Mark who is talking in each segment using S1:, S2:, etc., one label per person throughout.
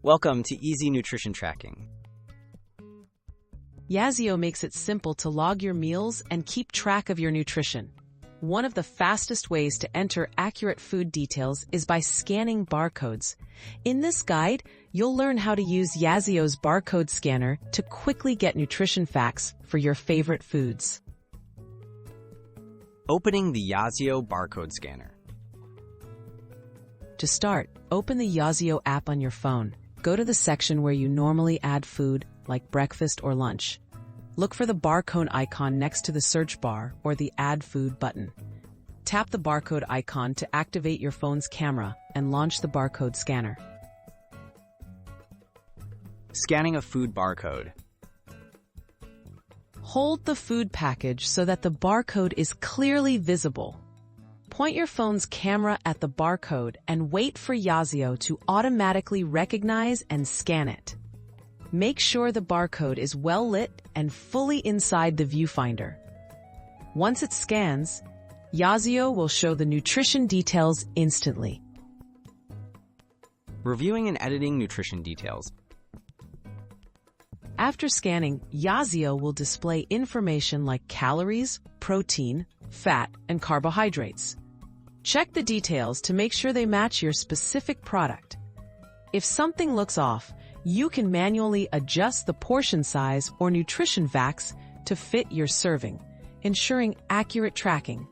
S1: Welcome to Easy Nutrition Tracking.
S2: Yazio makes it simple to log your meals and keep track of your nutrition. One of the fastest ways to enter accurate food details is by scanning barcodes. In this guide, you'll learn how to use Yazio's barcode scanner to quickly get nutrition facts for your favorite foods.
S1: Opening the Yazio barcode scanner.
S2: To start, open the Yazio app on your phone. Go to the section where you normally add food, like breakfast or lunch. Look for the barcode icon next to the search bar or the Add Food button. Tap the barcode icon to activate your phone's camera and launch the barcode scanner.
S1: Scanning a food barcode.
S2: Hold the food package so that the barcode is clearly visible. Point your phone's camera at the barcode and wait for Yazio to automatically recognize and scan it. Make sure the barcode is well lit and fully inside the viewfinder. Once it scans, Yazio will show the nutrition details instantly.
S1: Reviewing and editing nutrition details.
S2: After scanning, Yazio will display information like calories, protein, fat, and carbohydrates. Check the details to make sure they match your specific product. If something looks off, you can manually adjust the portion size or nutrition facts to fit your serving, ensuring accurate tracking.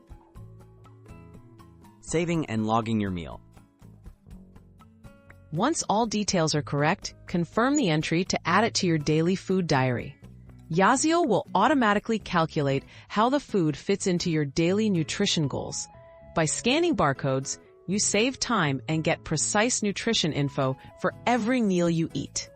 S1: Saving and logging your meal.
S2: Once all details are correct, confirm the entry to add it to your daily food diary. Yazio will automatically calculate how the food fits into your daily nutrition goals. By scanning barcodes, you save time and get precise nutrition info for every meal you eat.